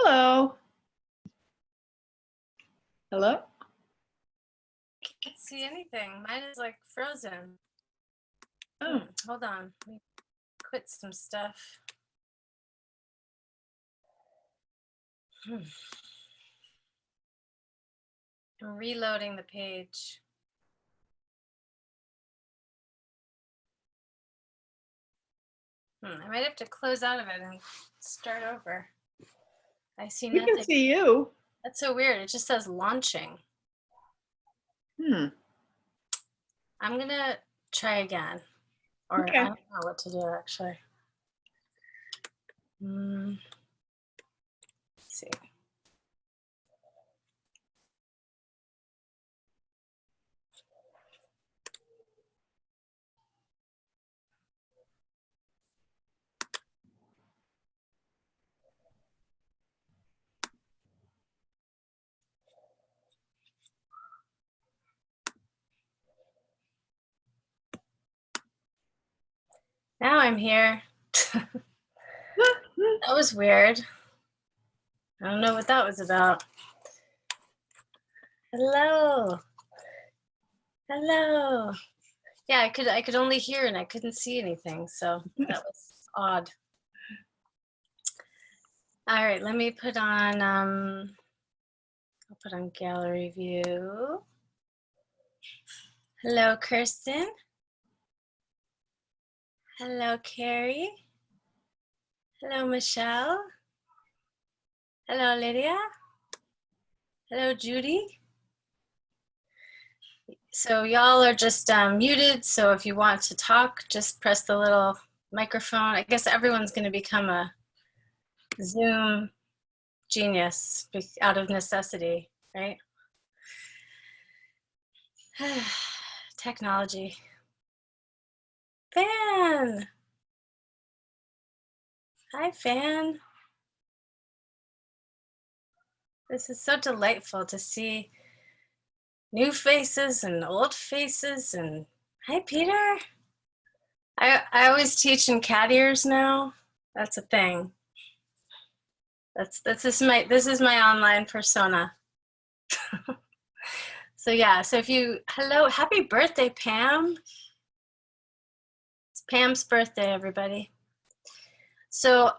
Hello. Hello? Can't see anything. Mine is like frozen. Oh. Hold on. Let me quit some stuff. I'm reloading the page. I might have to close out of it and start over. I see nothing. We can see you. That's so weird. It just says launching. I'm gonna try again. Or Okay. I don't know what to do actually. Let's see. Now I'm here. That was weird. I don't know what that was about. Hello. Hello. Yeah, I could only hear and I couldn't see anything, so that was odd. All right, let me put on I'll put on gallery view. Hello, Kirsten. Hello, Carrie. Hello, Michelle. Hello, Lydia. Hello, Judy. So y'all are just muted, so if you want to talk, just press the little microphone. I guess everyone's going to become a Zoom genius out of necessity, right? Technology. Fan. Hi, Fan. This is so delightful to see new faces and old faces. And hi, Peter. I always teach in cat ears now. That's a thing. This is my online persona. So yeah, so if you, hello, happy birthday, Pam. It's Pam's birthday, everybody. So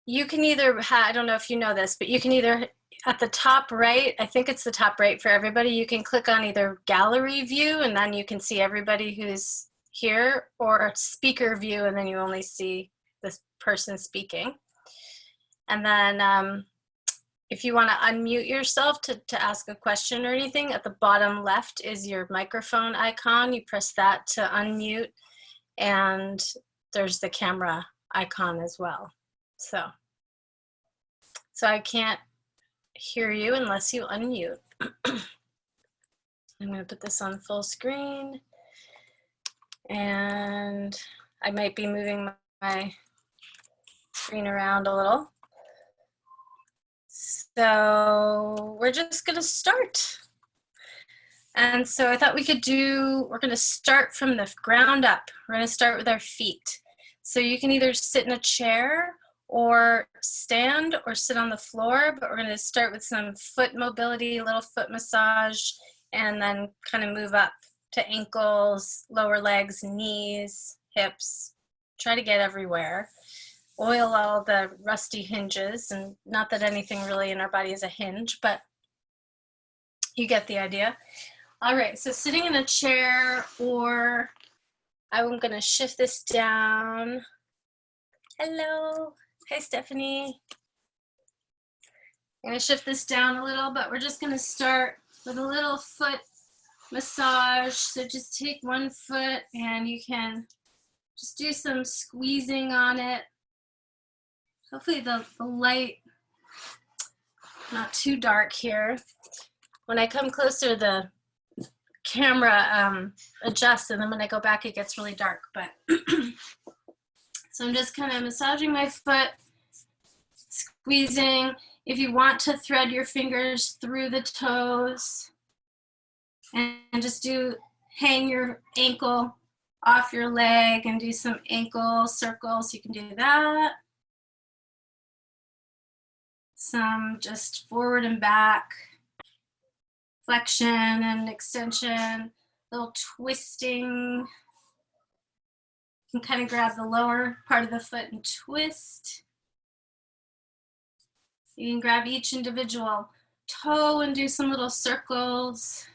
you can either, I don't know if you know this, but you can either, at the top right, I think it's the top right for everybody, you can click on either gallery view and then you can see everybody who's here, or speaker view and then you only see this person speaking. And then if you want to unmute yourself to ask a question or anything, at the bottom left is your microphone icon. You press that to unmute, and there's the camera icon as well. So I can't hear you unless you unmute. I'm going to put this on full screen, and I might be moving my screen around a little. So we're just going to start. And so I thought we could we're going to start from the ground up. We're going to start with our feet. So you can either sit in a chair or stand or sit on the floor, but we're going to start with some foot mobility, a little foot massage, and then kind of move up to ankles, lower legs, knees, hips. Try to get everywhere. Oil all the rusty hinges, and not that anything really in our body is a hinge, but you get the idea. All right, so sitting in a chair, or I'm going to shift this down. Hello. Hi, Stephanie. I'm going to shift this down a little, but we're just going to start with a little foot massage. So just take one foot and you can just do some squeezing on it. Hopefully the light, not too dark here. When I come closer, the camera adjusts, and then when I go back, it gets really dark. But so I'm just kind of massaging my foot, squeezing. If you want to thread your fingers through the toes, and just hang your ankle off your leg and do some ankle circles, you can do that. some just forward and back, flexion and extension, little twisting. You can kind of grab the lower part of the foot and twist. You can grab each individual toe and do some little circles.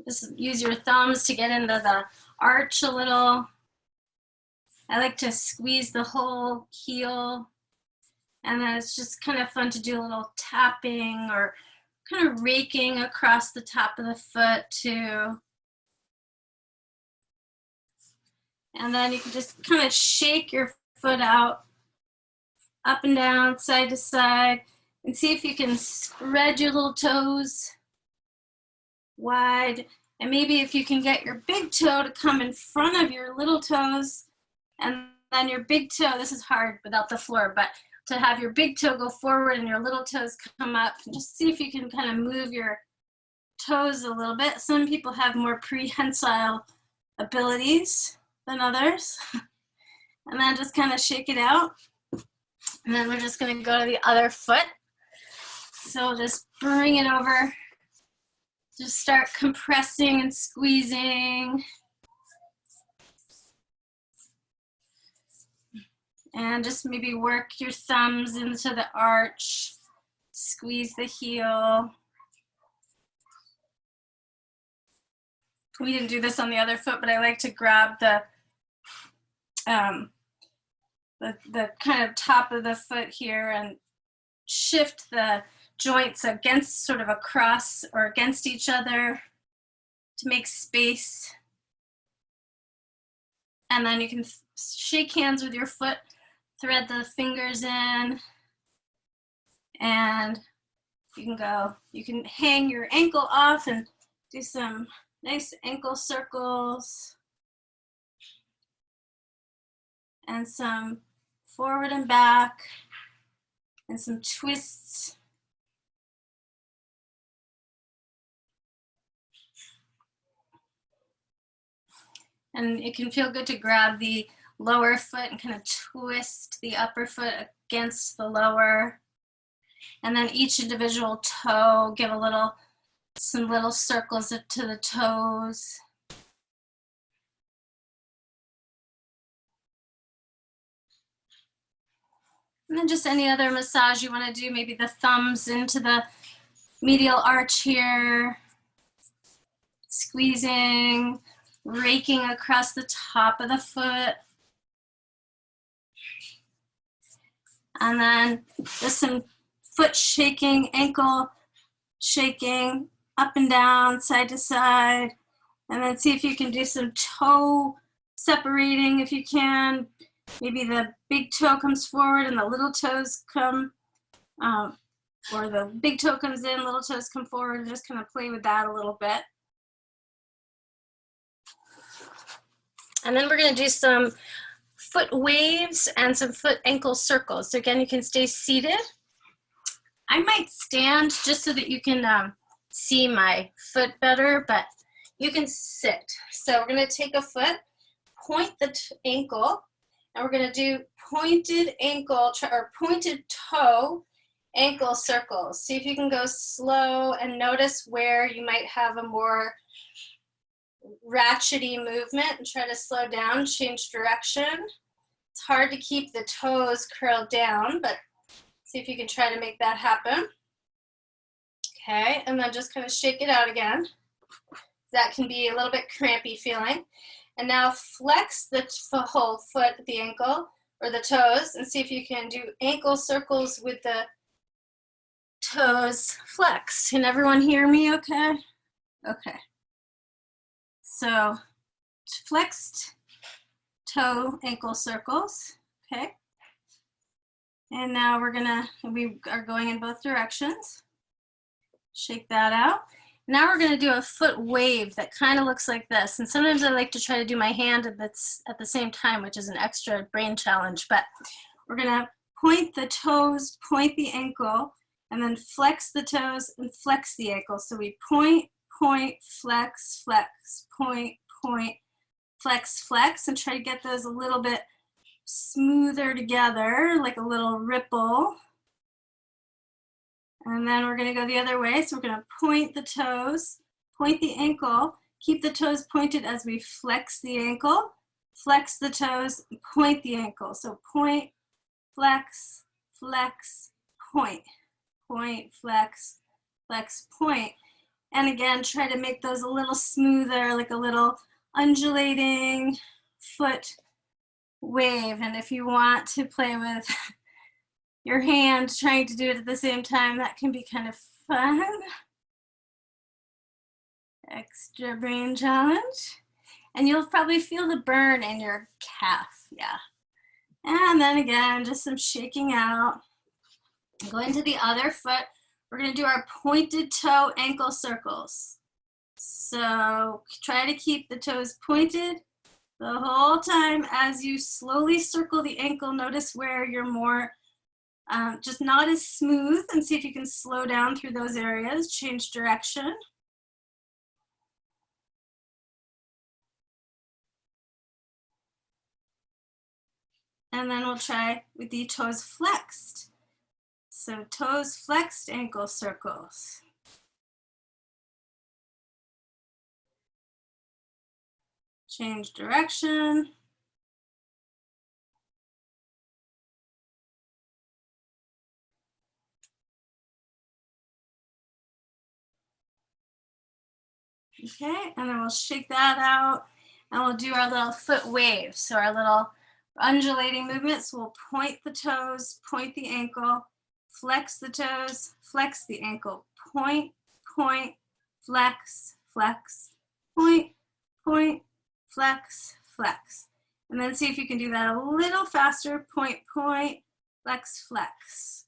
Just use your thumbs to get into the arch a little. I like to squeeze the whole heel, and then it's just kind of fun to do a little tapping or kind of raking across the top of the foot too. And then you can just kind of shake your foot out, up and down, side to side, and see if you can spread your little toes wide. And maybe if you can get your big toe to come in front of your little toes, and then your big toe, this is hard without the floor, but to have your big toe go forward and your little toes come up, and just see if you can kind of move your toes a little bit. Some people have more prehensile abilities than others. And then just kind of shake it out. And then we're just going to go to the other foot. So we'll just bring it over. Just start compressing and squeezing. And just maybe work your thumbs into the arch. Squeeze the heel. We didn't do this on the other foot, but I like to grab the kind of top of the foot here and shift the joints against, sort of across or against each other to make space. And then you can shake hands with your foot, thread the fingers in, and you can hang your ankle off and do some nice ankle circles and some forward and back and some twists. And it can feel good to grab the lower foot and kind of twist the upper foot against the lower. And then each individual toe, give some little circles to the toes. And then just any other massage you want to do, maybe the thumbs into the medial arch here, squeezing, raking across the top of the foot. And then just some foot shaking, ankle shaking, up and down, side to side. And then see if you can do some toe separating if you can. Maybe the big toe comes forward and the little toes come, or the big toe comes in, little toes come forward, and just kind of play with that a little bit. And then we're going to do some foot waves and some foot ankle circles. So again, you can stay seated. I might stand just so that you can see my foot better, but you can sit. So we're going to take a foot, point the ankle, and we're going to do pointed ankle or pointed toe ankle circles. See if you can go slow and notice where you might have a more ratchety movement, and try to slow down, change direction. It's hard to keep the toes curled down, but see if you can try to make that happen. Okay, and then just kind of shake it out again. That can be a little bit crampy feeling. And now flex the whole foot, the ankle, or the toes, and see if you can do ankle circles with the toes flexed. Can everyone hear me okay? Okay. So flexed toe ankle circles, okay? And now we are going in both directions. Shake that out. Now we're going to do a foot wave that kind of looks like this. And sometimes I like to try to do my hand at the same time, which is an extra brain challenge. But we're going to point the toes, point the ankle, and then flex the toes and flex the ankle. So we point, point, flex, flex, point, point, flex, flex, and try to get those a little bit smoother together, like a little ripple. And then we're gonna go the other way. So we're gonna point the toes, point the ankle, keep the toes pointed as we flex the ankle, flex the toes, point the ankle. So point, flex, flex, point, point, flex, flex, point. And again, try to make those a little smoother, like a little undulating foot wave. And if you want to play with your hand trying to do it at the same time, that can be kind of fun. Extra brain challenge. And you'll probably feel the burn in your calf, yeah. And then again, just some shaking out. Go into the other foot. We're gonna do our pointed toe ankle circles. So try to keep the toes pointed the whole time as you slowly circle the ankle. Notice where you're more, just not as smooth, and see if you can slow down through those areas, change direction. And then we'll try with the toes flexed. So toes flexed ankle circles. Change direction. Okay, and then we'll shake that out and we'll do our little foot wave. So our little undulating movements, we'll point the toes, point the ankle, flex the toes, flex the ankle, point, point, flex, flex, point, point, flex, flex. And then see if you can do that a little faster, point, point, flex, flex,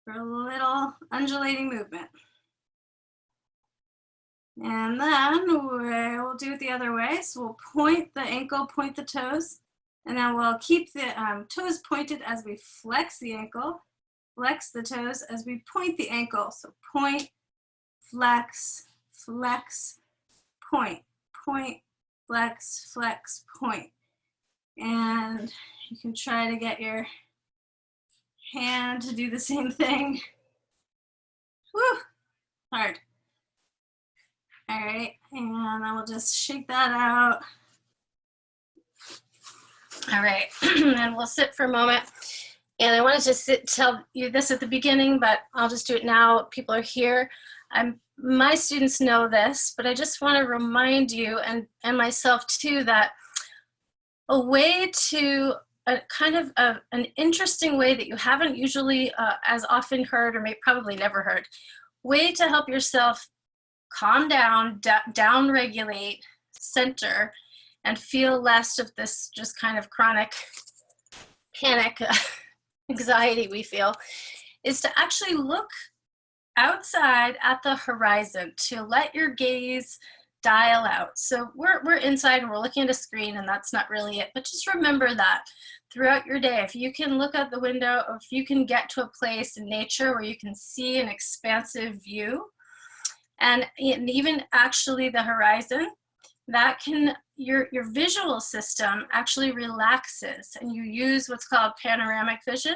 for a little undulating movement. And then we'll do it the other way. So we'll point the ankle, point the toes, and then we'll keep the toes pointed as we flex the ankle, flex the toes as we point the ankle. So point, flex, flex, point, point, flex, flex, point. And you can try to get your hand to do the same thing. Whew, hard. All right, and I will just shake that out. All right, and we'll sit for a moment. And I wanted to tell you this at the beginning, but I'll just do it now. People are here. My students know this, but I just want to remind you and myself too that a way to kind of an interesting way that you haven't usually as often heard, or probably never heard, way to help yourself calm down, down regulate, center, and feel less of this just kind of chronic panic, anxiety we feel, is to actually look outside at the horizon, to let your gaze dial out. So we're inside and we're looking at a screen, and that's not really it, but just remember that throughout your day, if you can look out the window, or if you can get to a place in nature where you can see an expansive view, and even actually the horizon, that can, your visual system actually relaxes, and you use what's called panoramic vision,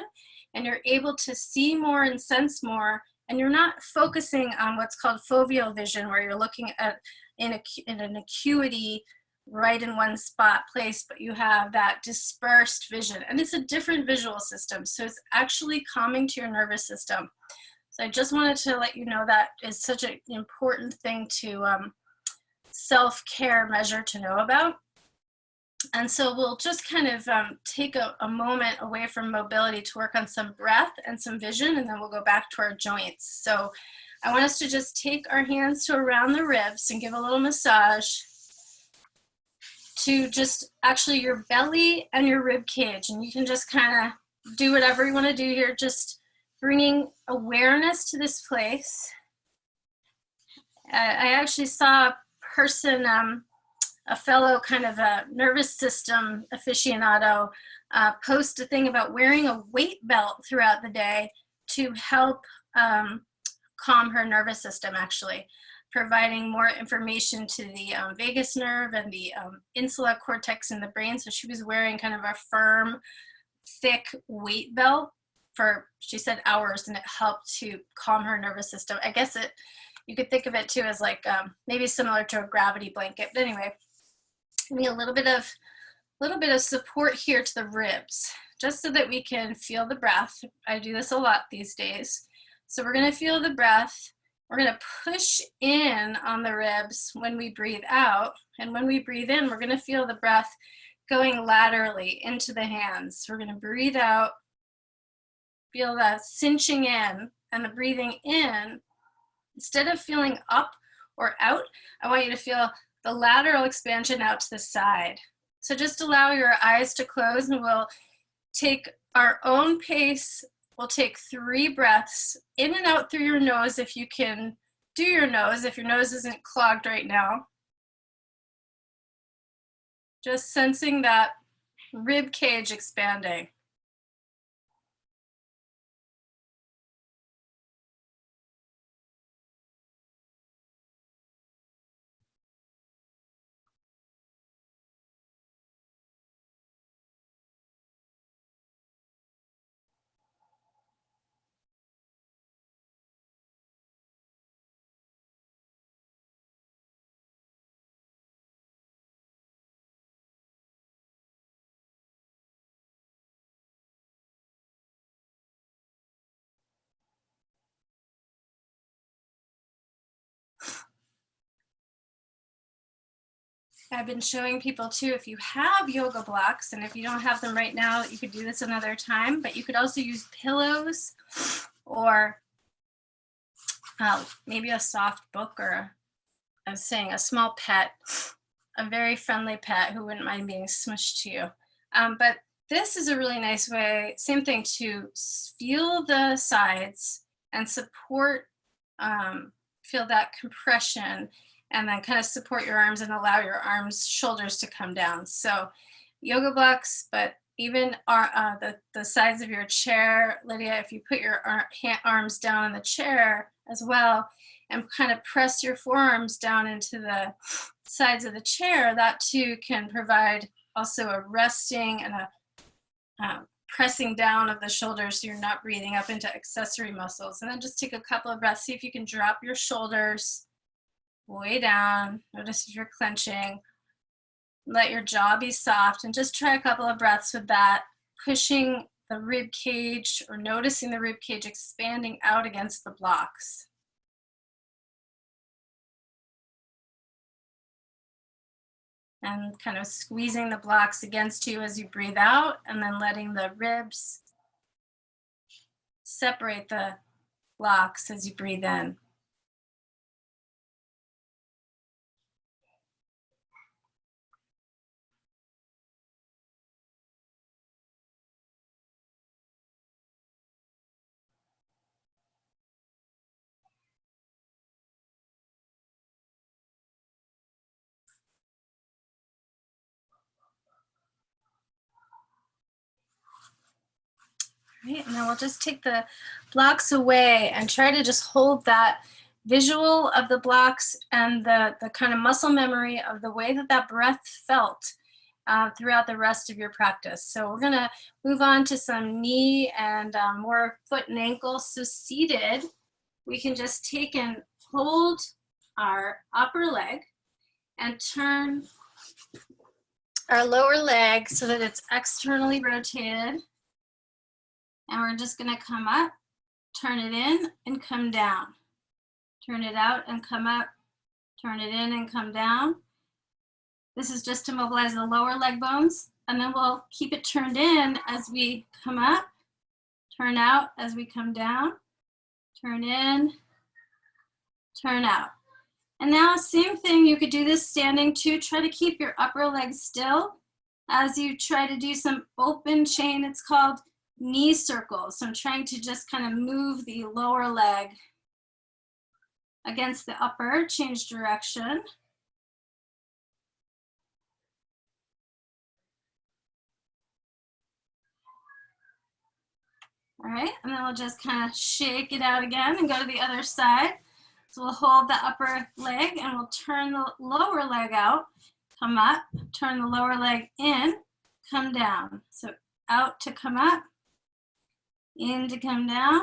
and you're able to see more and sense more, and you're not focusing on what's called foveal vision, where you're looking at in an acuity right in one spot place, but you have that dispersed vision, and it's a different visual system, so it's actually calming to your nervous system. So I just wanted to let you know that is such an important thing to self-care measure to know about. And so we'll just kind of take a moment away from mobility to work on some breath and some vision, and then we'll go back to our joints. So I want us to just take our hands to around the ribs and give a little massage to just actually your belly and your rib cage. And you can just kind of do whatever you want to do here, just bringing awareness to this place. I actually saw a person, a fellow kind of a nervous system aficionado, post a thing about wearing a weight belt throughout the day to help calm her nervous system, actually. providing more information to the vagus nerve and the insula cortex in the brain. So she was wearing kind of a firm, thick weight belt for, she said, hours, and it helped to calm her nervous system. I guess you could think of it too as like maybe similar to a gravity blanket. But anyway, we need a little bit of support here to the ribs, just so that we can feel the breath. I do this a lot these days. So we're going to feel the breath. We're going to push in on the ribs when we breathe out. And when we breathe in, we're going to feel the breath going laterally into the hands. We're going to breathe out, feel that cinching in, and the breathing in. Instead of feeling up or out, I want you to feel the lateral expansion out to the side. So just allow your eyes to close, and we'll take our own pace. We'll take 3 breaths in and out through your nose if you can do your nose, if your nose isn't clogged right now. Just sensing that rib cage expanding. I've been showing people too, if you have yoga blocks, and if you don't have them right now, you could do this another time, but you could also use pillows or maybe a soft book, or I was saying a small pet, a very friendly pet who wouldn't mind being smushed to you. But this is a really nice way, same thing, to feel the sides and support, feel that compression, and then kind of support your arms and allow your arms, shoulders to come down. So yoga blocks, but even the sides of your chair, Lydia, if you put your arms down on the chair as well, and kind of press your forearms down into the sides of the chair, that too can provide also a resting and a pressing down of the shoulders, so you're not breathing up into accessory muscles. And then just take a couple of breaths. See if you can drop your shoulders way down. Notice if you're clenching. Let your jaw be soft, and just try a couple of breaths with that, pushing the rib cage, or noticing the rib cage expanding out against the blocks. And kind of squeezing the blocks against you as you breathe out, and then letting the ribs separate the blocks as you breathe in. Right, and then we'll just take the blocks away and try to just hold that visual of the blocks and the kind of muscle memory of the way that that breath felt throughout the rest of your practice. So we're gonna move on to some knee and more foot and ankle. So seated, we can just take and hold our upper leg and turn our lower leg so that it's externally rotated. And we're just gonna come up, turn it in and come down. Turn it out and come up, turn it in and come down. This is just to mobilize the lower leg bones, and then we'll keep it turned in as we come up, turn out as we come down, turn in, turn out. And now same thing, you could do this standing too. Try to keep your upper leg still as you try to do some open chain. It's called knee circles. So I'm trying to just kind of move the lower leg against the upper, change direction. All right, and then we'll just kind of shake it out again and go to the other side. So we'll hold the upper leg and we'll turn the lower leg out, come up, turn the lower leg in, come down. So out to come up, in to come down,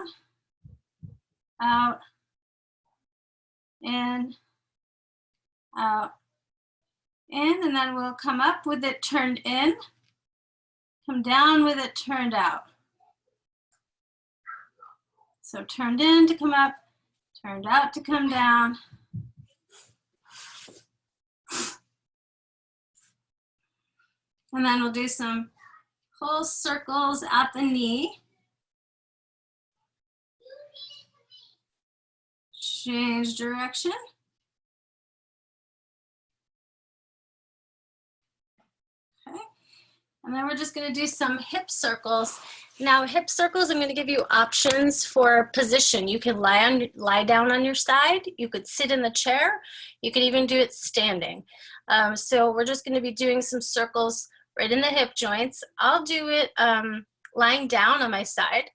out, in, out, in, and then we'll come up with it turned in, come down with it turned out. So turned in to come up, turned out to come down. And then we'll do some full circles at the knee. Change direction. Okay. And then we're just going to do some hip circles. Now, hip circles, I'm going to give you options for position. You can lie down on your side. You could sit in the chair. You could even do it standing. So we're just going to be doing some circles right in the hip joints. I'll do it lying down on my side.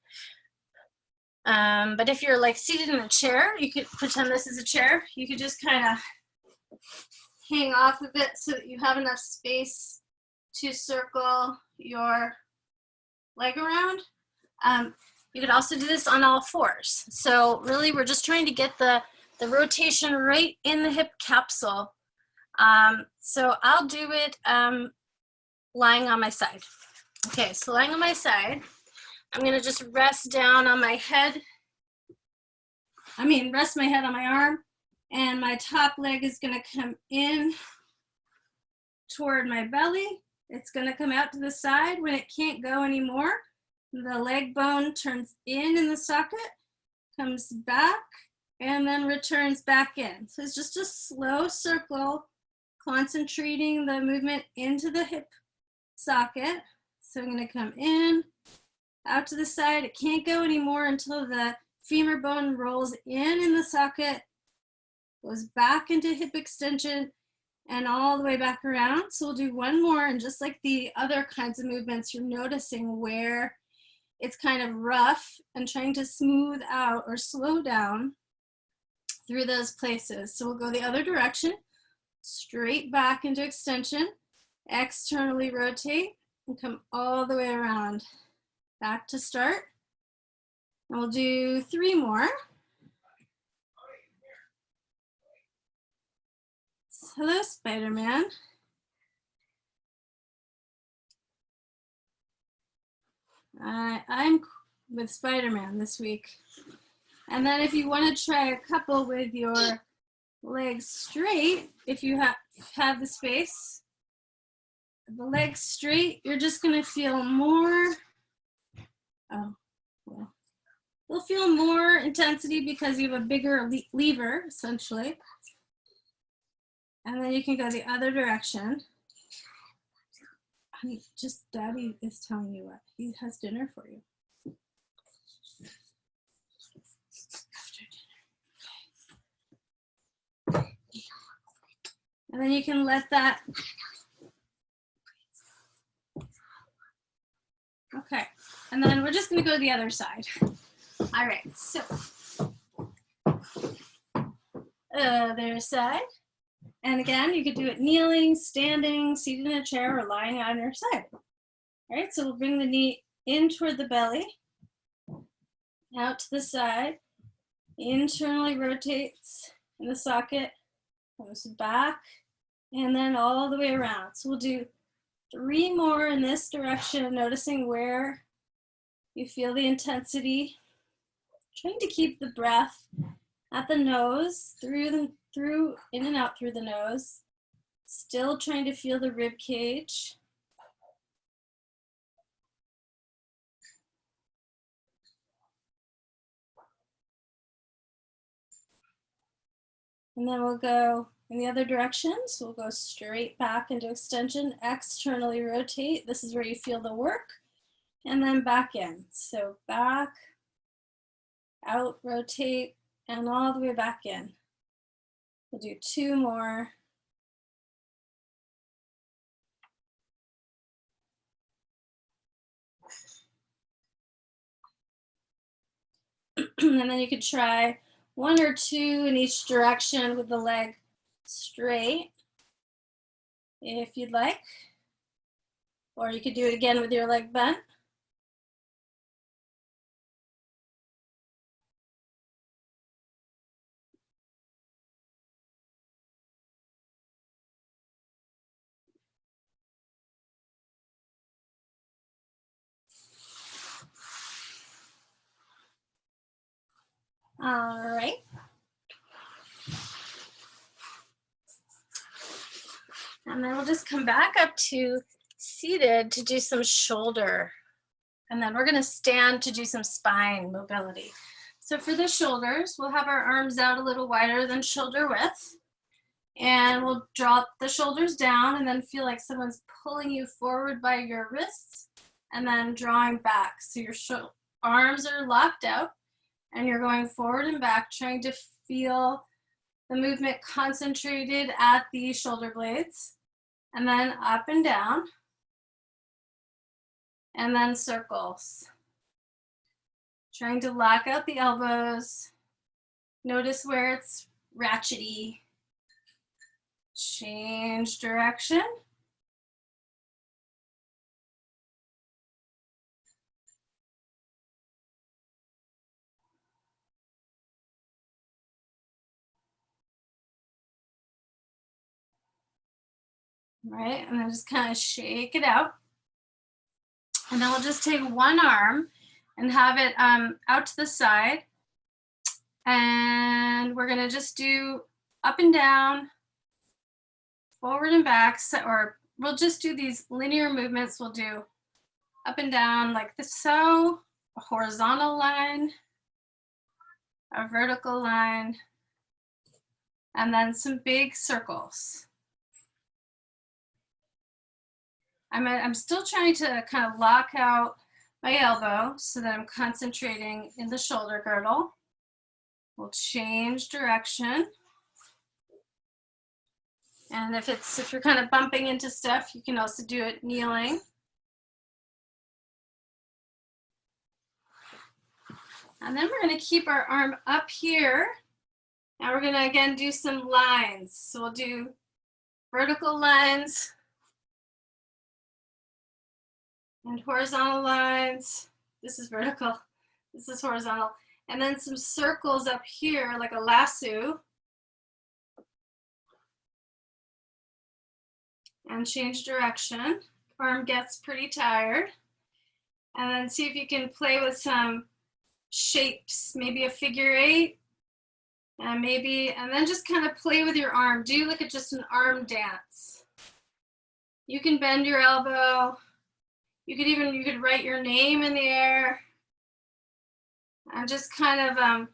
But if you're like seated in a chair, you could pretend this is a chair. You could just kind of hang off of it so that you have enough space to circle your leg around. You could also do this on all fours. So really we're just trying to get the rotation right in the hip capsule. So I'll do it lying on my side. Okay, so lying on my side, I'm gonna just rest down on my head. Rest my head on my arm, and my top leg is gonna come in toward my belly. It's gonna come out to the side. When it can't go anymore, the leg bone turns in the socket, comes back, and then returns back in. So it's just a slow circle, concentrating the movement into the hip socket. So I'm gonna come in, out to the side. It can't go anymore until the femur bone rolls in the socket, goes back into hip extension, and all the way back around. So we'll do one more, and just like the other kinds of movements, you're noticing where it's kind of rough and trying to smooth out or slow down through those places. So we'll go the other direction, straight back into extension, externally rotate, and come all the way around. Back to start. And we'll do 3 more. Hello, Spider-Man. I'm with Spider-Man this week. And then if you want to try a couple with your legs straight, if you have the space, the legs straight, you're just going to feel more, you'll feel more intensity because you have a bigger lever, essentially. And then you can go the other direction. Honey, just Daddy is telling you what. He has dinner for you. After dinner. And then you can let that. Okay. And then we're just going to go to the other side. All right. So, other side. And again, you could do it kneeling, standing, seated in a chair, or lying on your side. All right, so we'll bring the knee in toward the belly, out to the side, internally rotates in the socket, goes back, and then all the way around. So we'll do 3 more in this direction, noticing where you feel the intensity, trying to keep the breath at the nose, through in and out through the nose, still trying to feel the rib cage. And then we'll go in the other direction. So we'll go straight back into extension, externally rotate. This is where you feel the work. And then back in. So back, out, rotate, and all the way back in. We'll do 2 more. And then you could try one or two in each direction with the leg straight, if you'd like. Or you could do it again with your leg bent. All right. And then we'll just come back up to seated to do some shoulder. And then we're gonna stand to do some spine mobility. So for the shoulders, we'll have our arms out a little wider than shoulder width. And we'll drop the shoulders down and then feel like someone's pulling you forward by your wrists and then drawing back. So your arms are locked out and you're going forward and back, trying to feel the movement concentrated at the shoulder blades, and then up and down, and then circles. Trying to lock out the elbows. Notice where it's ratchety. Change direction. Right, and then just kind of shake it out. And then we'll just take one arm and have it out to the side. And we're gonna just do up and down, forward and back, or we'll just do these linear movements. We'll do up and down like this, so a horizontal line, a vertical line, and then some big circles. I'm still trying to kind of lock out my elbow so that I'm concentrating in the shoulder girdle. We'll change direction. And if you're kind of bumping into stuff, you can also do it kneeling. And then we're going to keep our arm up here. Now we're going to again do some lines. So we'll do vertical lines and horizontal lines. This is vertical, this is horizontal. And then some circles up here like a lasso. And change direction. Arm gets pretty tired. And then see if you can play with some shapes, maybe a figure eight, and then just kind of play with your arm. Do like just an arm dance. You can bend your elbow. You could write your name in the air. And just kind of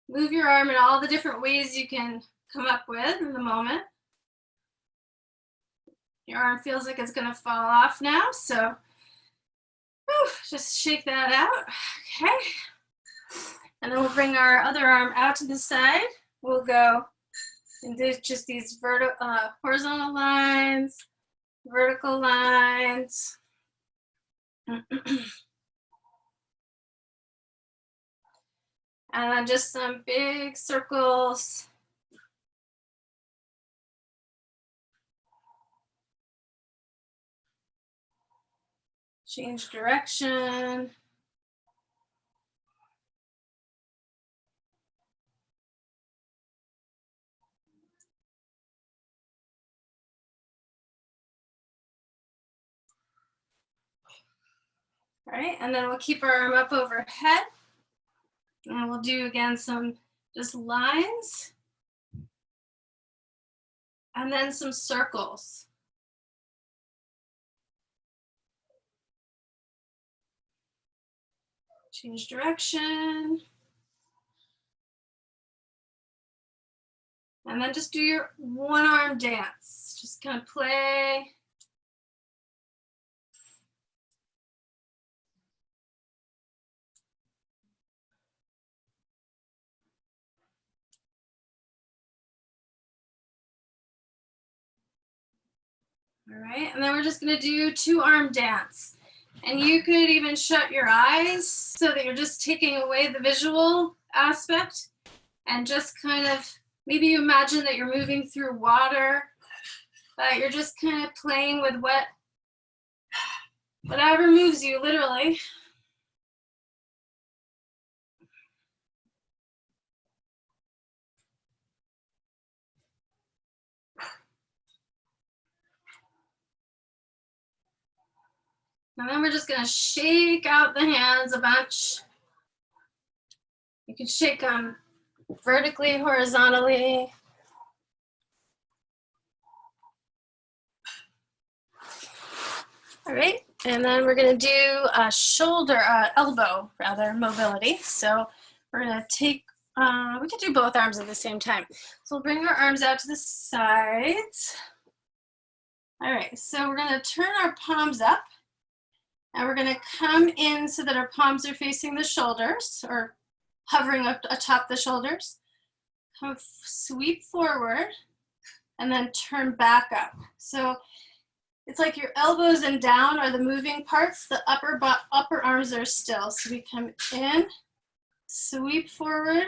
move your arm in all the different ways you can come up with in the moment. Your arm feels like it's gonna fall off now, so just shake that out, okay? And then we'll bring our other arm out to the side. We'll go and do just these horizontal lines, vertical lines. And then just some big circles. Change direction. All right, and then we'll keep our arm up overhead. And we'll do again some just lines. And then some circles. Change direction. And then just do your one arm dance. Just kind of play. All right, and then we're just gonna do two arm dance. And you could even shut your eyes so that you're just taking away the visual aspect. And just kind of, maybe you imagine that you're moving through water, that you're just kind of playing with whatever moves you, literally. And then we're just gonna shake out the hands a bunch. You can shake them vertically, horizontally. All right, and then we're gonna do a elbow mobility. So we're gonna take, we can do both arms at the same time. So we'll bring our arms out to the sides. All right, so we're gonna turn our palms up and we're gonna come in so that our palms are facing the shoulders or hovering up atop the shoulders. Come sweep forward and then turn back up. So it's like your elbows and down are the moving parts. The upper arms are still. So we come in, sweep forward,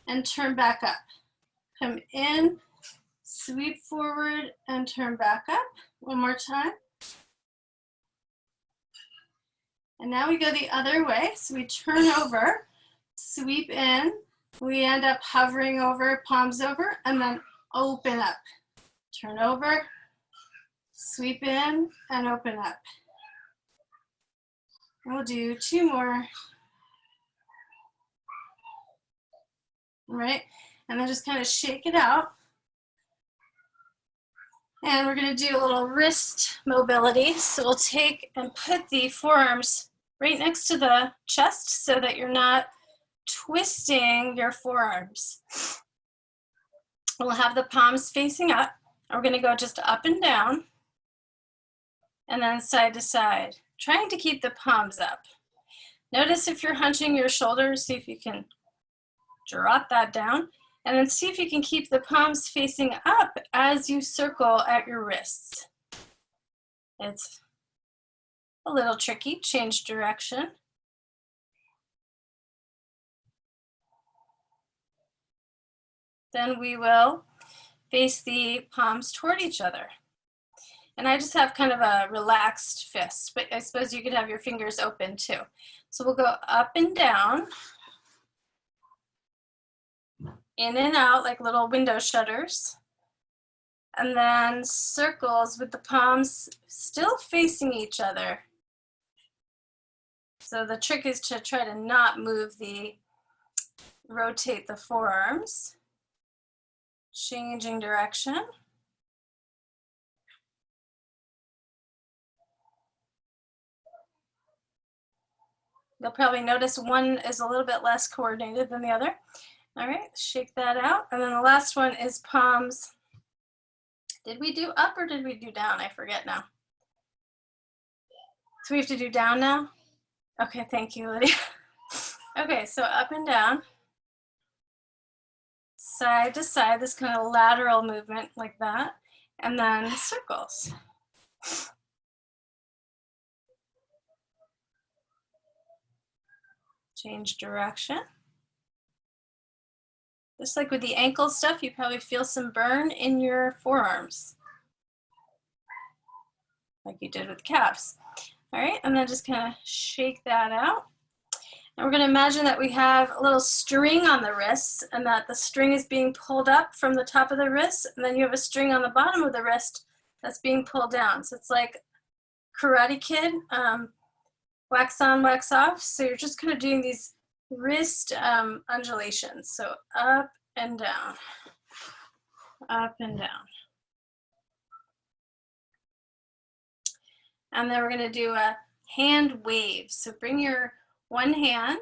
and turn back up. Come in, sweep forward, and turn back up. One more time. And now we go the other way. So we turn over, sweep in. We end up hovering over, palms over, and then open up. Turn over, sweep in, and open up. And we'll do 2 more. All right, and then just kind of shake it out. And we're gonna do a little wrist mobility. So we'll take and put the forearms right next to the chest so that you're not twisting your forearms. We'll have the palms facing up. We're gonna go just up and down and then side to side, trying to keep the palms up. Notice if you're hunching your shoulders, see if you can drop that down, and then see if you can keep the palms facing up as you circle at your wrists. It's a little tricky. Change direction. Then we will face the palms toward each other. And I just have kind of a relaxed fist, but I suppose you could have your fingers open too. So we'll go up and down, in and out like little window shutters, and then circles with the palms still facing each other. So the trick is to try to not rotate the forearms. Changing direction. You'll probably notice one is a little bit less coordinated than the other. All right, shake that out. And then the last one is palms. Did we do up or did we do down? I forget now. So we have to do down now? Okay, thank you, Lydia. Okay, so up and down. Side to side, this kind of lateral movement like that. And then circles. Change direction. Just like with the ankle stuff, you probably feel some burn in your forearms, like you did with calves. All right, and then just kind of shake that out. And we're going to imagine that we have a little string on the wrists and that the string is being pulled up from the top of the wrist, and then you have a string on the bottom of the wrist that's being pulled down. So it's like Karate Kid, wax on, wax off. So you're just kind of doing these wrist undulations. So up and down, up and down. And then we're going to do a hand wave. So bring your one hand.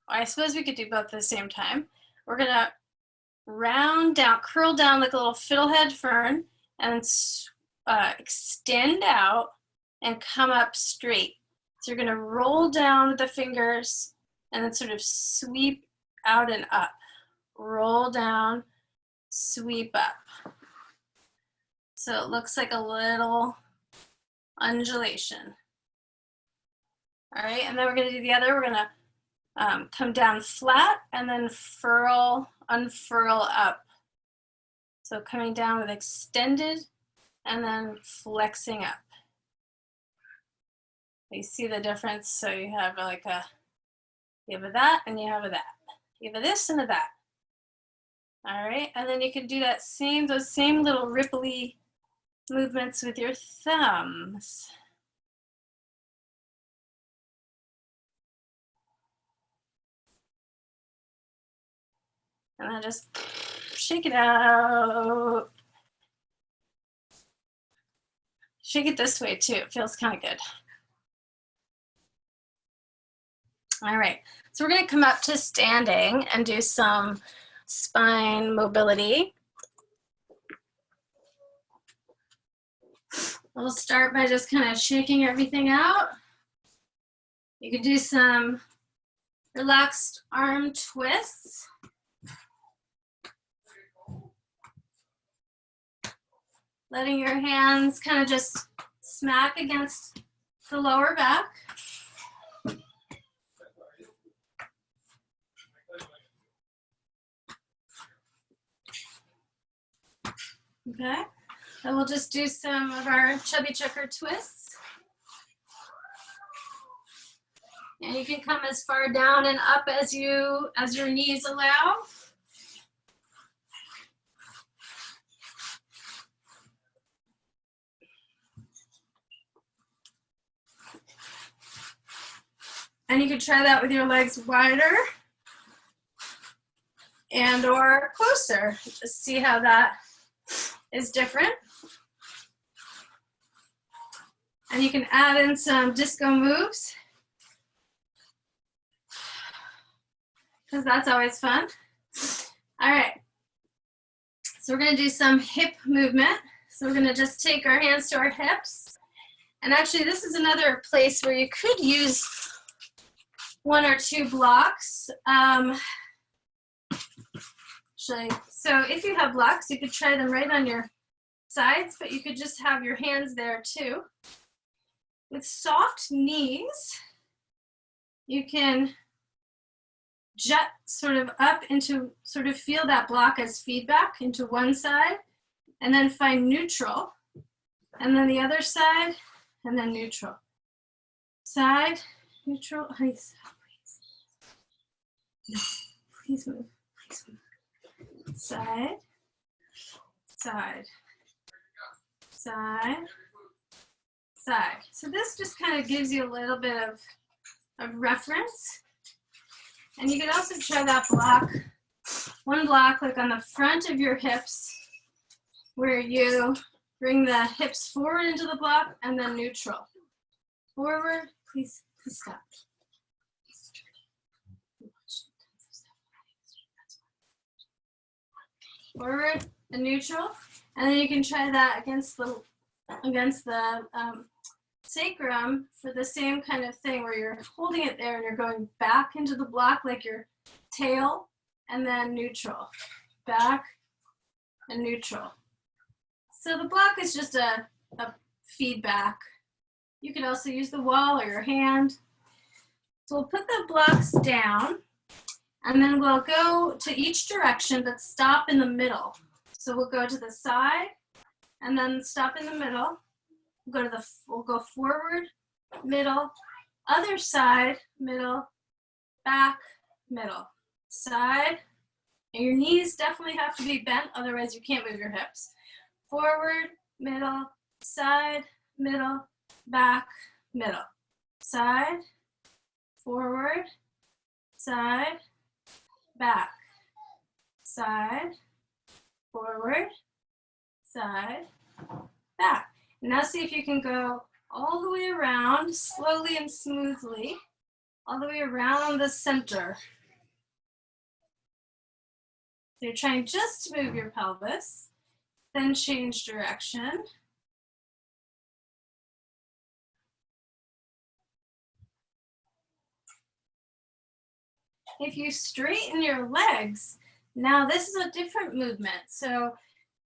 I suppose we could do both at the same time. We're going to round down, curl down like a little fiddlehead fern, and extend out and come up straight. So you're going to roll down with the fingers and then sort of sweep out and up. Roll down, sweep up. So it looks like a little undulation. All right, and then we're going to do the other. We're going to come down flat and then furl unfurl up. So coming down with extended and then flexing up. You see the difference? So you have like you have a that and you have a that. You have a this and a that. All right, and then you can do that those same little ripply movements with your thumbs. And then just shake it out. Shake it this way too, it feels kind of good. All right, so we're gonna come up to standing and do some spine mobility. We'll start by just kind of shaking everything out. You can do some relaxed arm twists. Letting your hands kind of just smack against the lower back. Okay, and we'll just do some of our chubby checker twists. And you can come as far down and up as your knees allow. And you can try that with your legs wider and or closer. Just see how that is different. And you can add in some disco moves, because that's always fun. All right, so we're gonna do some hip movement. So we're gonna just take our hands to our hips. And actually this is another place where you could use one or two blocks. So if you have blocks, you could try them right on your sides, but you could just have your hands there too. With soft knees, you can jet sort of up into, sort of feel that block as feedback into one side, and then find neutral, and then the other side, and then neutral. Side, neutral, please move, please move. Side, side, side, side. So this just kind of gives you a little bit of reference. And you can also try that block, one block like on the front of your hips, where you bring the hips forward into the block and then neutral. Forward, please stop. Forward and neutral, and then you can try that against the sacrum for the same kind of thing, where you're holding it there and you're going back into the block like your tail, and then neutral, back and neutral. So the block is just a feedback. You can also use the wall or your hand. So we'll put the blocks down, and then we'll go to each direction, but stop in the middle. So we'll go to the side, and then stop in the middle. We'll go forward, middle, other side, middle, back, middle, side. And your knees definitely have to be bent, otherwise you can't move your hips. Forward, middle, side, middle, back, middle, side, forward, side, back, side, forward, side, back. Now see if you can go all the way around, slowly and smoothly, all the way around the center. So you're trying just to move your pelvis, then change direction. If you straighten your legs, now this is a different movement. So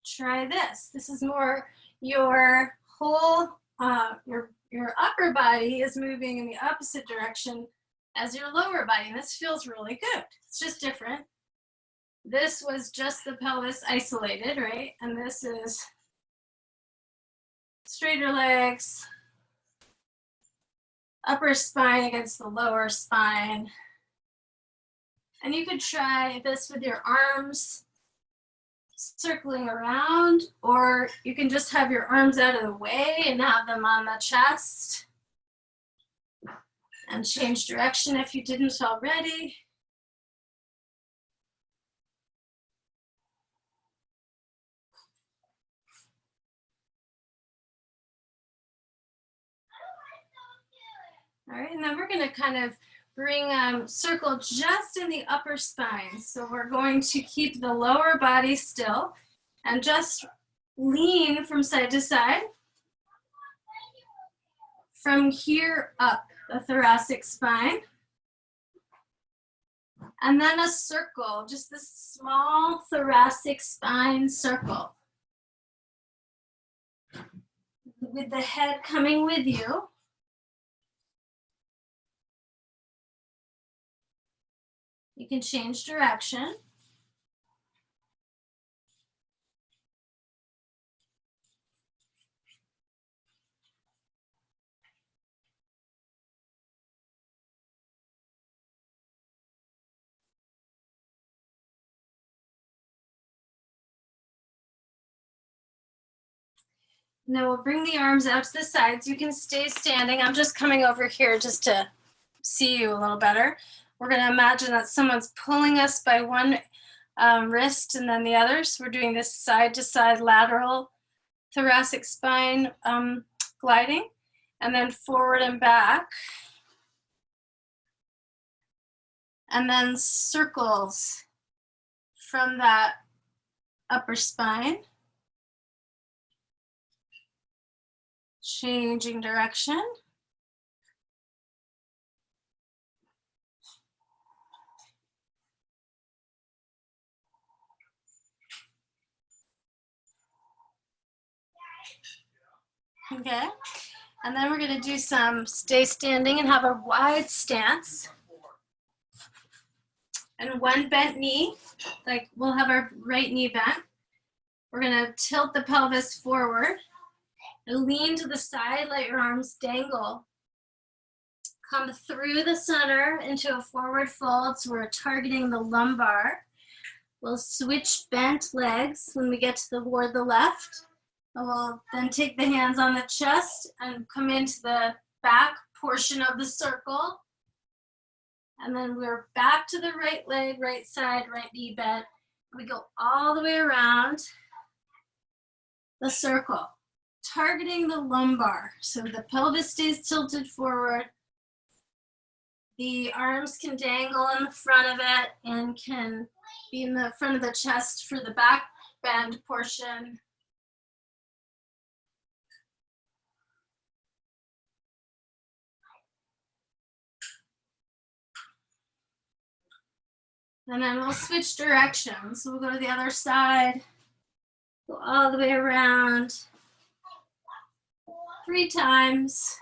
try this. This is more your whole, your upper body is moving in the opposite direction as your lower body. And this feels really good. It's just different. this was just the pelvis isolated, right? And this is straighter legs, upper spine against the lower spine. And you could try this with your arms circling around, or you can just have your arms out of the way and have them on the chest. And change direction if you didn't already. All right, and then we're going to kind of bring circle just in the upper spine. So we're going to keep the lower body still and just lean from side to side. From here up the thoracic spine. And then a circle, just this small thoracic spine circle. With the head coming with you. You can change direction. Now we'll bring the arms out to the sides. You can stay standing. I'm just coming over here just to see you a little better. We're going to imagine that someone's pulling us by one wrist and then the other. So we're doing this side to side lateral thoracic spine gliding, and then forward and back. And then circles from that upper spine. Changing direction. Okay, and then we're going to do some stay standing and have a wide stance. And one bent knee, like we'll have our right knee bent. We're going to tilt the pelvis forward. And lean to the side, let your arms dangle. Come through the center into a forward fold, so we're targeting the lumbar. We'll switch bent legs when we get toward the left. And we'll then take the hands on the chest and come into the back portion of the circle. And then we're back to the right leg, right side, right knee bent. We go all the way around the circle, targeting the lumbar. So the pelvis stays tilted forward. The arms can dangle in the front of it and can be in the front of the chest for the back bend portion. And then we'll switch directions. So we'll go to the other side, go all the way around 3 times.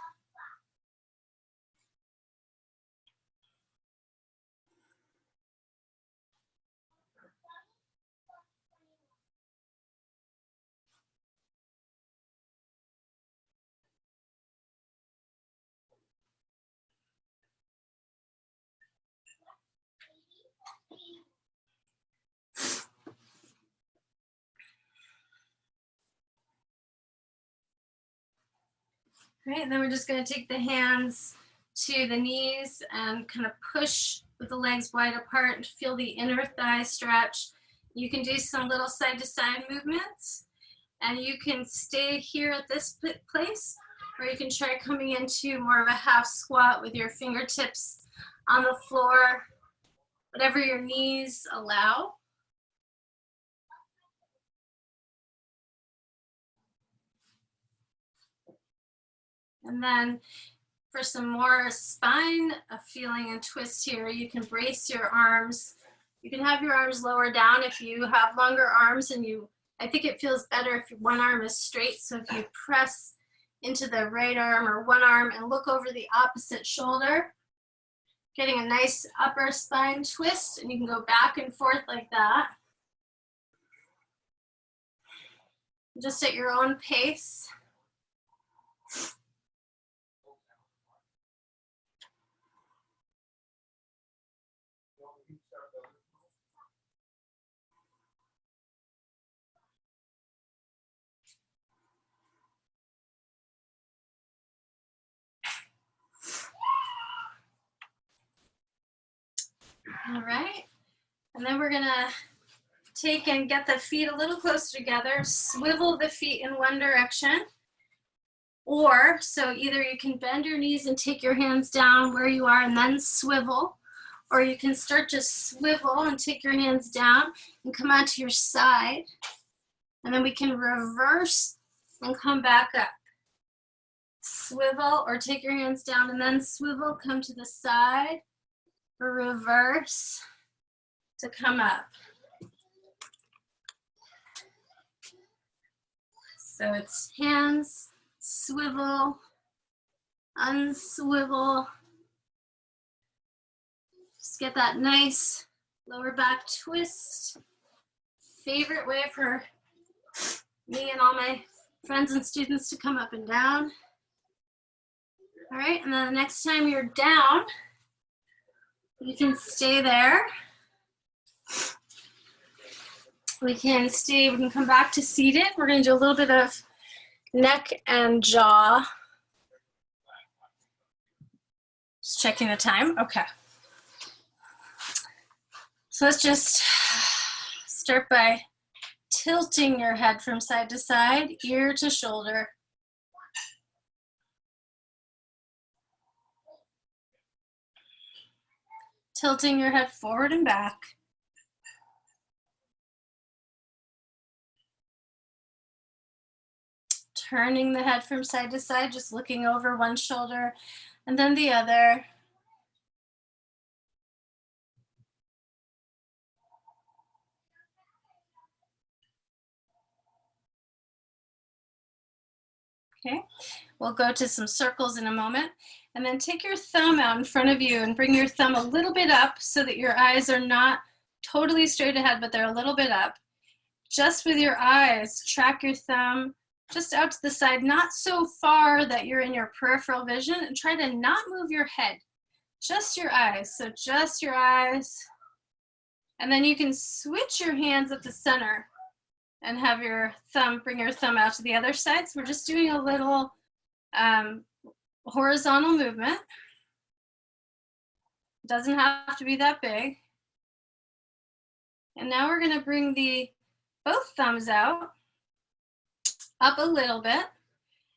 Right, and then we're just going to take the hands to the knees and kind of push with the legs wide apart and feel the inner thigh stretch. You can do some little side to side movements, and you can stay here at this place, or you can try coming into more of a half squat with your fingertips on the floor, whatever your knees allow. And then for some more spine feeling and twist here, you can brace your arms. You can have your arms lower down if you have longer arms, and I think it feels better if one arm is straight. So if you press into the right arm or one arm and look over the opposite shoulder, Getting a nice upper spine twist, and you can go back and forth like that. Just at your own pace. All right, and then we're gonna take and get the feet a little closer together, swivel the feet in one direction, or so either you can bend your knees and take your hands down where you are and then swivel, or you can start to swivel and take your hands down and come onto your side, and then we can reverse and come back up. Swivel or take your hands down and then swivel, come to the side, reverse to come up. So it's hands, swivel, unswivel. Just get that nice lower back twist. Favorite way for me and all my friends and students to come up and down. All right, and then the next time you're down, you can stay there. We can come back to seated. We're gonna do a little bit of neck and jaw. Just checking the time, okay. So let's just start by tilting your head from side to side, ear to shoulder. Tilting your head forward and back. Turning the head from side to side, just looking over one shoulder and then the other. Okay, we'll go to some circles in a moment, and then take your thumb out in front of you and bring your thumb a little bit up so that your eyes are not totally straight ahead, but they're a little bit up. Just with your eyes, track your thumb just out to the side, not so far that you're in your peripheral vision, and try to not move your head, just your eyes. So just your eyes, and then you can switch your hands at the center and have your thumb, bring your thumb out to the other side. So we're just doing a little horizontal movement. It doesn't have to be that big. And now we're gonna bring both thumbs out, up a little bit.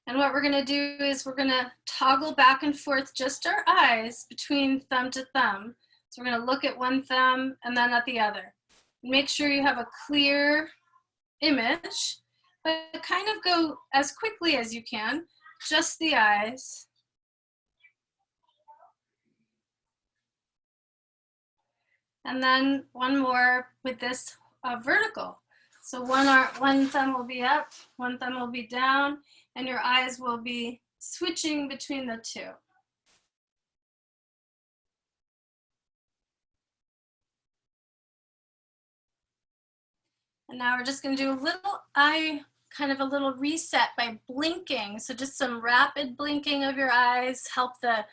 And what we're gonna do is we're gonna toggle back and forth just our eyes between thumb to thumb. So we're gonna look at one thumb and then at the other. Make sure you have a clear image, but kind of go as quickly as you can, just the eyes. And then one more with this vertical. So one thumb will be up, one thumb will be down, and your eyes will be switching between the two. And now we're just gonna do a little kind of a little reset by blinking. So just some rapid blinking of your eyes, help the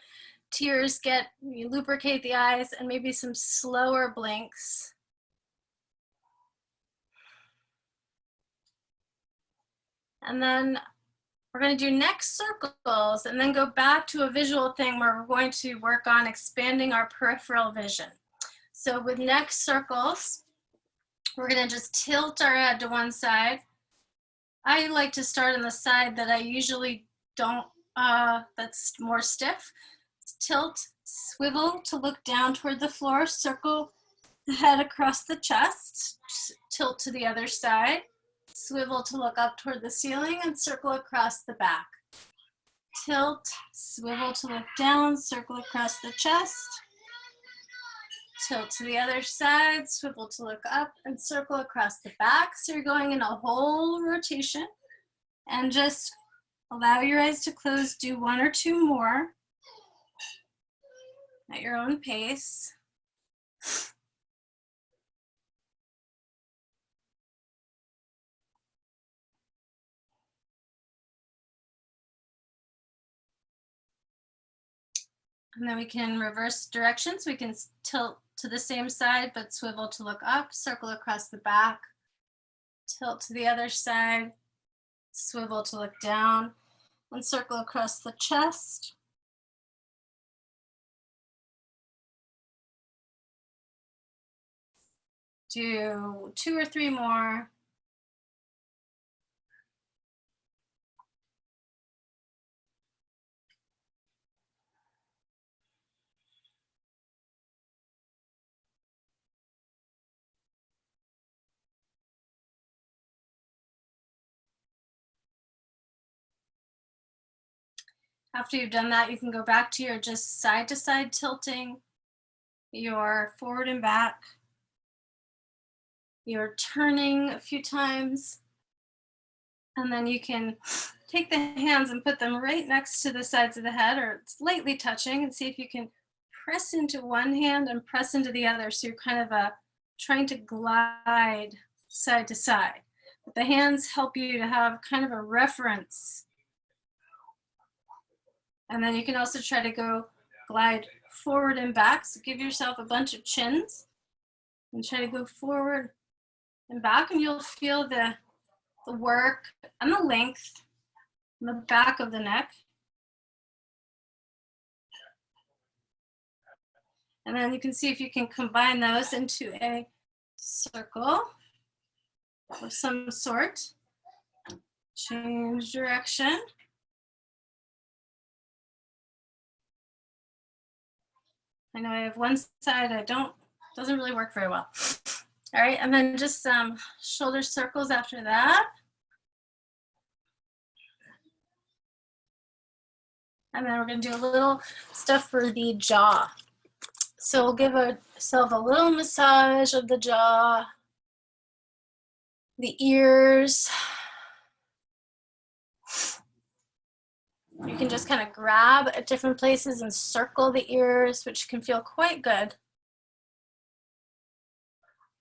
tears lubricate the eyes, and maybe some slower blinks. And then we're going to do neck circles and then go back to a visual thing where we're going to work on expanding our peripheral vision. So with neck circles, we're going to just tilt our head to one side. I like to start on the side that I usually don't, that's more stiff. Tilt, swivel to look down toward the floor, circle the head across the chest, tilt to the other side, swivel to look up toward the ceiling, and circle across the back. Tilt, swivel to look down, circle across the chest, tilt to the other side, swivel to look up, and circle across the back. So you're going in a whole rotation, and just allow your eyes to close, do one or two more. at your own pace. And then we can reverse directions. We can tilt to the same side, but swivel to look up, circle across the back, tilt to the other side, swivel to look down, and circle across the chest. Do 2 or 3 more. After you've done that, you can go back to your just side to side tilting, your forward and back, your turning a few times, and then you can take the hands and put them right next to the sides of the head or slightly touching, and see if you can press into one hand and press into the other. So you're kind of trying to glide side to side. But the hands help you to have kind of a reference. And then you can also try to go glide forward and back. So give yourself a bunch of chins and try to go forward and back, and you'll feel the work and the length in the back of the neck. And then you can see if you can combine those into a circle of some sort. Change direction. I know I have one side doesn't really work very well. All right, and then just some shoulder circles after that. And then we're gonna do a little stuff for the jaw. So we'll give ourselves a little massage of the jaw, the ears. You can just kind of grab at different places and circle the ears, which can feel quite good.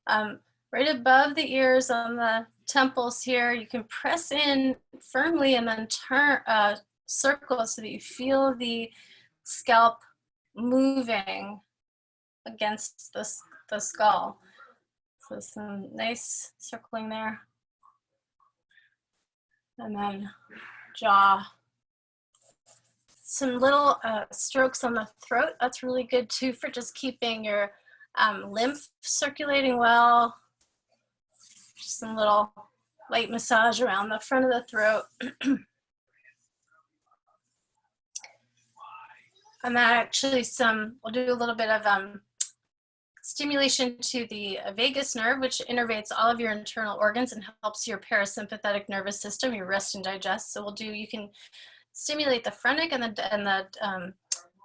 Right above the ears on the temples here, you can press in firmly and then turn circle so that you feel the scalp moving against the skull. So some nice circling there. And then jaw. Some little strokes on the throat. That's really good too for just keeping your lymph circulating well. Just some little light massage around the front of the throat. And that actually we'll do a little bit of stimulation to the vagus nerve, which innervates all of your internal organs and helps your parasympathetic nervous system, your rest and digest. So you can stimulate the phrenic and the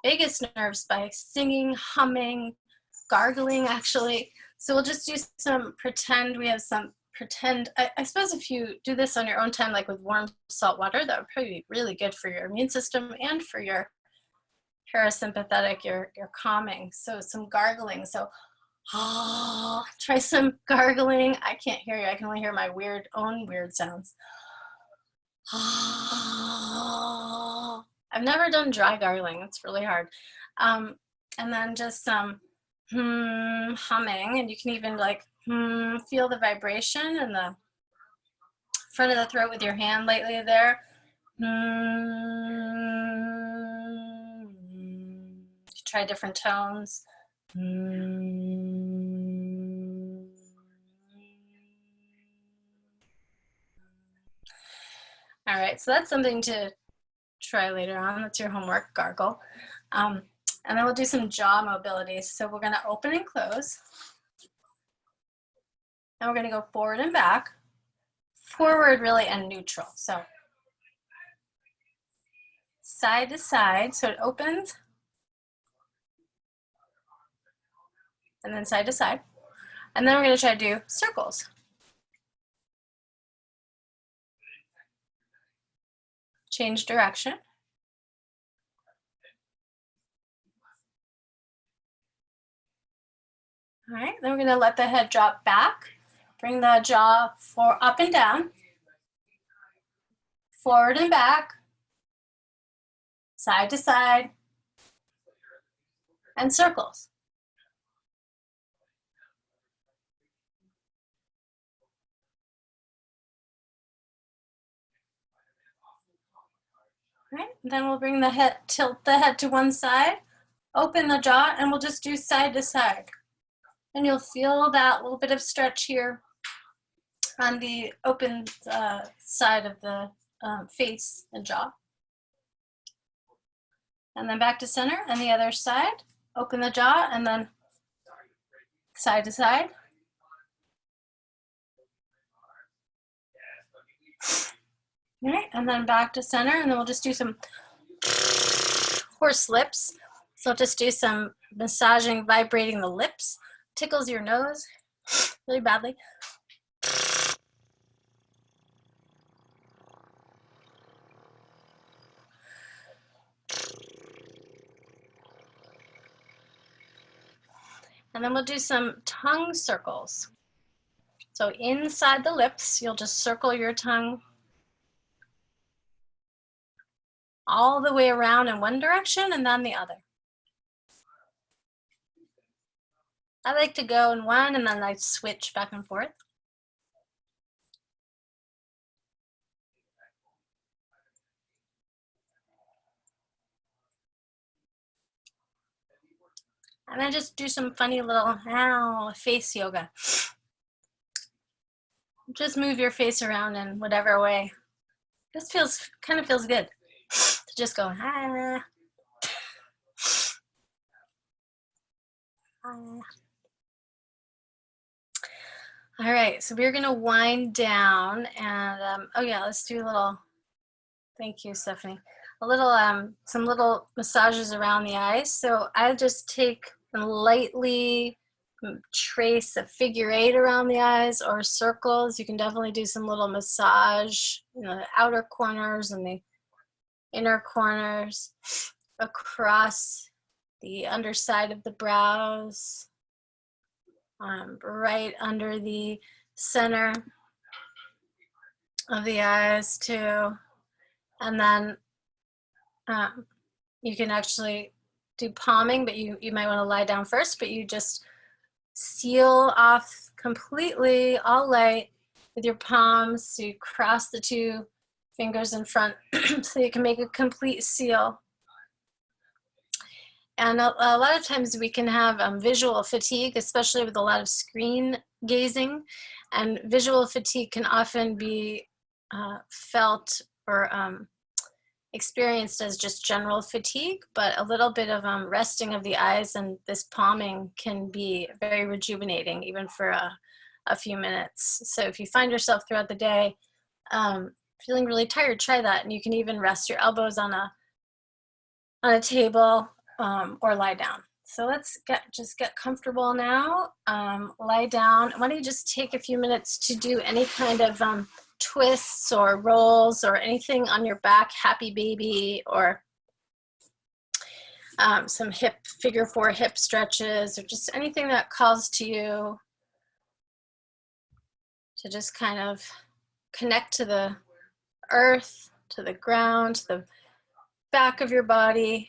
vagus nerves by singing, humming, gargling actually. So we'll just do some pretend, I suppose if you do this on your own time, like with warm salt water, that would probably be really good for your immune system and for your parasympathetic, your calming. So some gargling. So try some gargling. I can't hear you. I can only hear my own weird sounds. I've never done dry gargling. It's really hard. And then just some humming, and you can even like feel the vibration in the front of the throat with your hand lightly there. Try different tones. All right, so that's something to try later on. That's your homework, gargle. And then we'll do some jaw mobility. So we're gonna open and close. And we're gonna go forward and back. Forward really and neutral. So side to side, so it opens. And then side to side. And then we're gonna try to do circles. Change direction. All right, then we're gonna let the head drop back. Bring the jaw up and down, forward and back, side to side, and circles. All right, then we'll bring the head, tilt the head to one side, open the jaw, and we'll just do side to side. And you'll feel that little bit of stretch here on the open side of the face and jaw. And then back to center and the other side. Open the jaw and then side to side. All right, and then back to center, and then we'll just do some horse lips. So just do some massaging, vibrating the lips. Tickles your nose really badly. And then we'll do some tongue circles. So inside the lips, you'll just circle your tongue all the way around in one direction and then the other. I like to go in one and then I switch back and forth. And then just do some funny little face yoga. Just move your face around in whatever way. This kind of feels good to just go ah. All right, so we're gonna wind down and oh yeah, let's do a little, thank you, Stephanie. A little, some little massages around the eyes. So I just take and lightly trace a figure 8 around the eyes or circles. You can definitely do some little massage, you know, the outer corners and the inner corners across the underside of the brows, right under the center of the eyes too. And then you can actually do palming, but you might want to lie down first, but you just seal off completely, all light, with your palms. So you cross the 2 fingers in front so you can make a complete seal. And a lot of times we can have visual fatigue, especially with a lot of screen gazing. And visual fatigue can often be felt or experienced as just general fatigue, but a little bit of resting of the eyes and this palming can be very rejuvenating, even for a few minutes. So if you find yourself throughout the day feeling really tired, try that. And you can even rest your elbows on a table or lie down. So let's just get comfortable now. Lie down. Why don't you just take a few minutes to do any kind of twists or rolls or anything on your back, happy baby, or some figure 4 hip stretches, or just anything that calls to you to just kind of connect to the earth, to the ground, to the back of your body.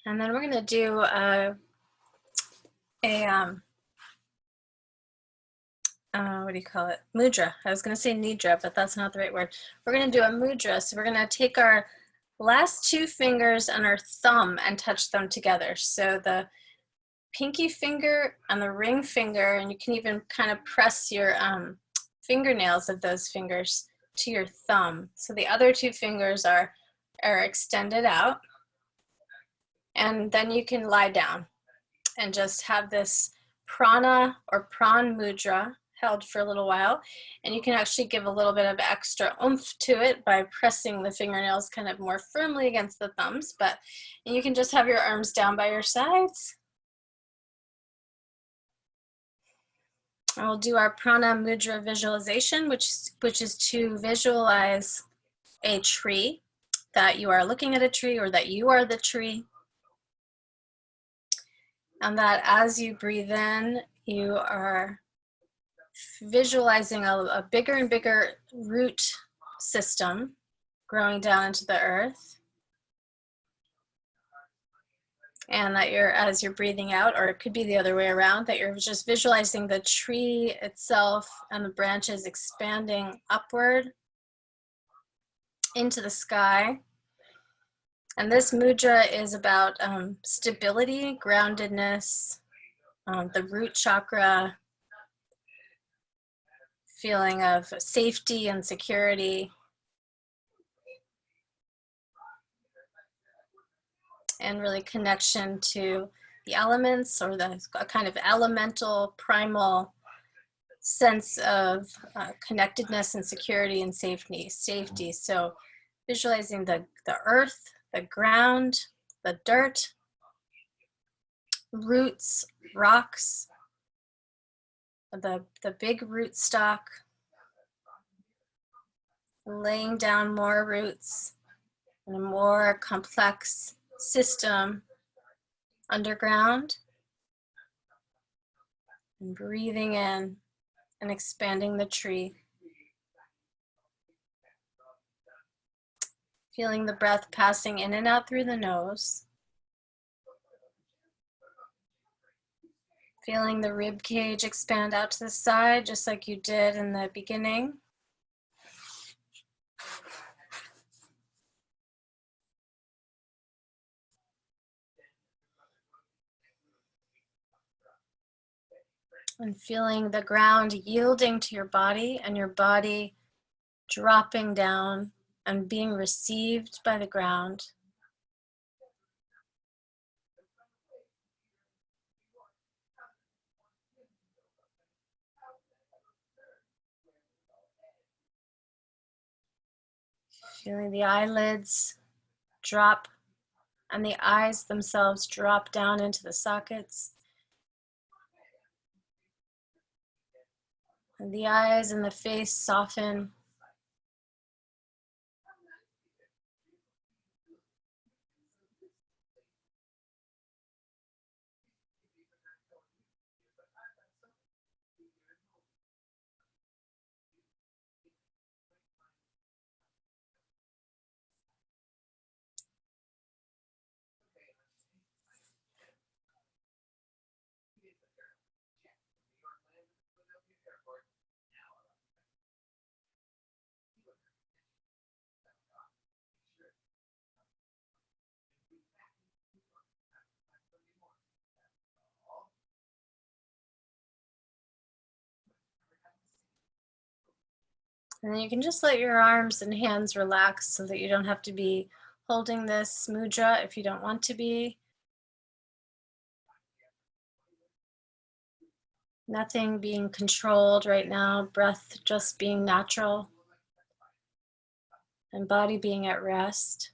And then we're going to do what do you call it? Mudra. I was going to say nidra, but that's not the right word. We're going to do a mudra. So we're going to take our last 2 fingers and our thumb and touch them together. So the pinky finger and the ring finger, and you can even kind of press your fingernails of those fingers to your thumb. So the other 2 fingers are extended out. And then you can lie down. and just have this prana or pran mudra held for a little while. And you can actually give a little bit of extra oomph to it by pressing the fingernails kind of more firmly against the thumbs. And you can just have your arms down by your sides. And we'll do our prana mudra visualization, which is to visualize a tree, that you are looking at a tree or that you are the tree. And that as you breathe in, you are visualizing a bigger and bigger root system growing down into the earth. And that as you're breathing out, or it could be the other way around, that you're just visualizing the tree itself and the branches expanding upward into the sky. And this mudra is about stability, groundedness, the root chakra, feeling of safety and security, and really connection to the elements, or the kind of elemental primal sense of connectedness and security and safety. So visualizing the earth, the ground, the dirt, roots, rocks, the big root stock, laying down more roots in a more complex system underground, and breathing in and expanding the tree. Feeling the breath passing in and out through the nose. Feeling the rib cage expand out to the side, just like you did in the beginning. And feeling the ground yielding to your body, and your body dropping down and being received by the ground. Feeling the eyelids drop and the eyes themselves drop down into the sockets. And the eyes and the face soften. And then you can just let your arms and hands relax so that you don't have to be holding this mudra if you don't want to be. Nothing being controlled right now, breath just being natural, and body being at rest.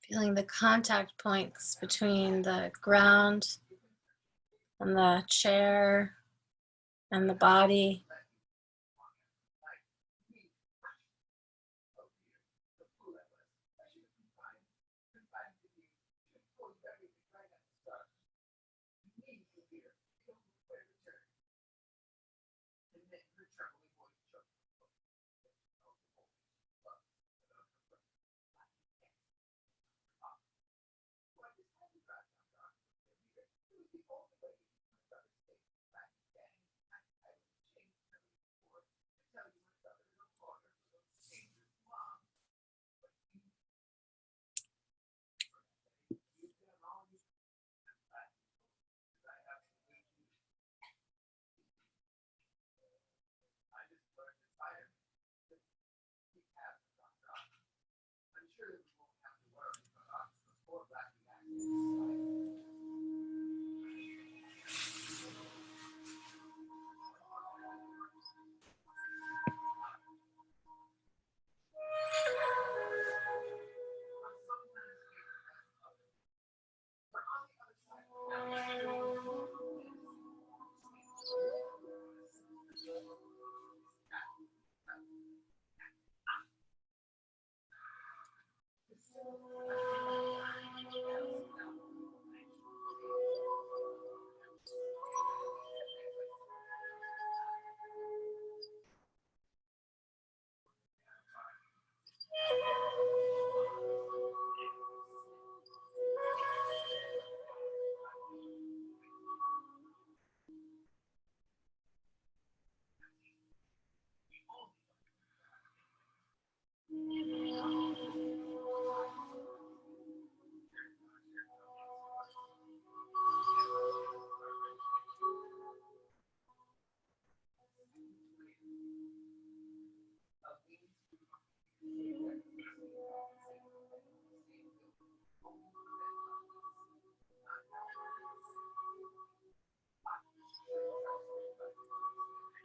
Feeling the contact points between the ground and the chair and the body.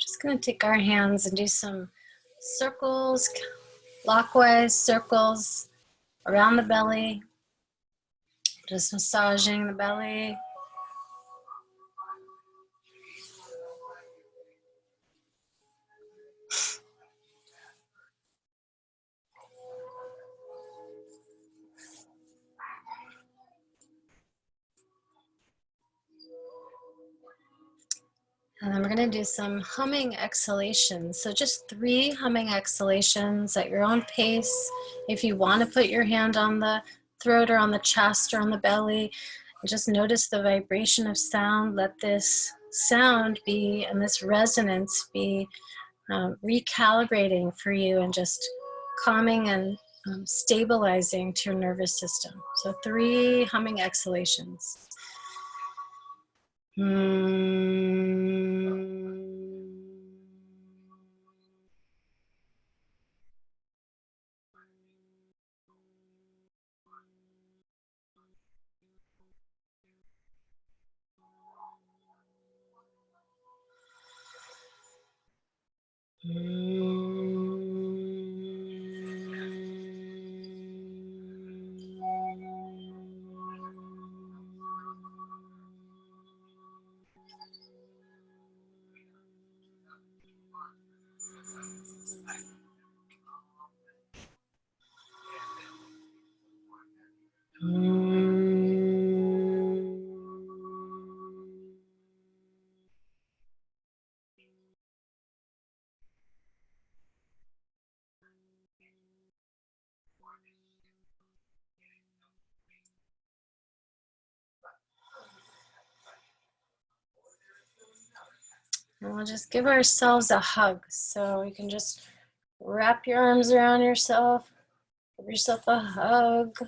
Just going to take our hands and do some circles, clockwise circles around the belly, just massaging the belly. And then we're going to do some humming exhalations. So just 3 humming exhalations at your own pace. If you want to put your hand on the throat or on the chest or on the belly, and just notice the vibration of sound. Let this sound be, and this resonance be recalibrating for you and just calming and stabilizing to your nervous system. So 3 humming exhalations. And we'll just give ourselves a hug. So you can just wrap your arms around yourself, give yourself a hug,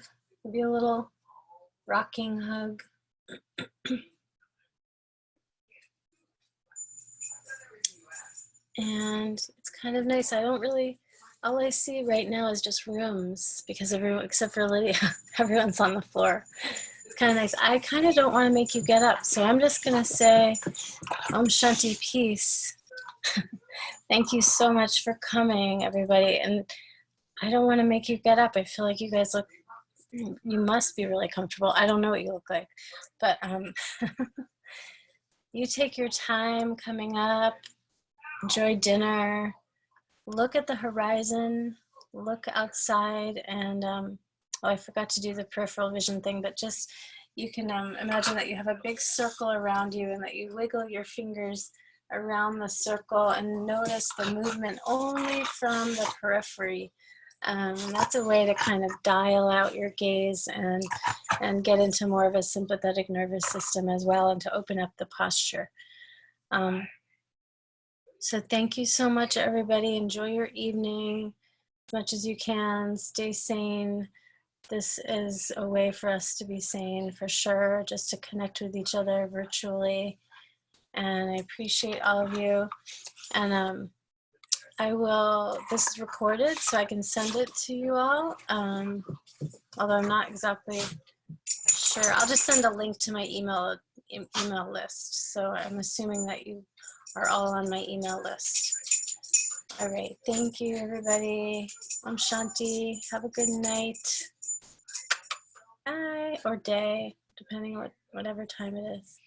maybe a little rocking hug. And it's kind of nice. I don't really, all I see right now is just rooms because everyone, except for Lydia, everyone's on the floor. It's kind of nice. I kind of don't want to make you get up. So I'm just going to say, Om Shanti, peace. Thank you so much for coming, everybody. And I don't want to make you get up. I feel like you guys look, you must be really comfortable. I don't know what you look like, but you take your time coming up, enjoy dinner, look at the horizon, look outside, and oh, I forgot to do the peripheral vision thing, but just, you can imagine that you have a big circle around you and that you wiggle your fingers around the circle and notice the movement only from the periphery. And that's a way to kind of dial out your gaze and get into more of a sympathetic nervous system as well, and to open up the posture. So thank you so much, everybody. Enjoy your evening as much as you can. Stay sane. This is a way for us to be sane, for sure, just to connect with each other virtually. And I appreciate all of you. And I will, this is recorded, so I can send it to you all, although I'm not exactly sure. I'll just send a link to my email list. So I'm assuming that you are all on my email list. All right. Thank you, everybody. I'm Shanti. Have a good night. Bye. Or day, depending on whatever time it is.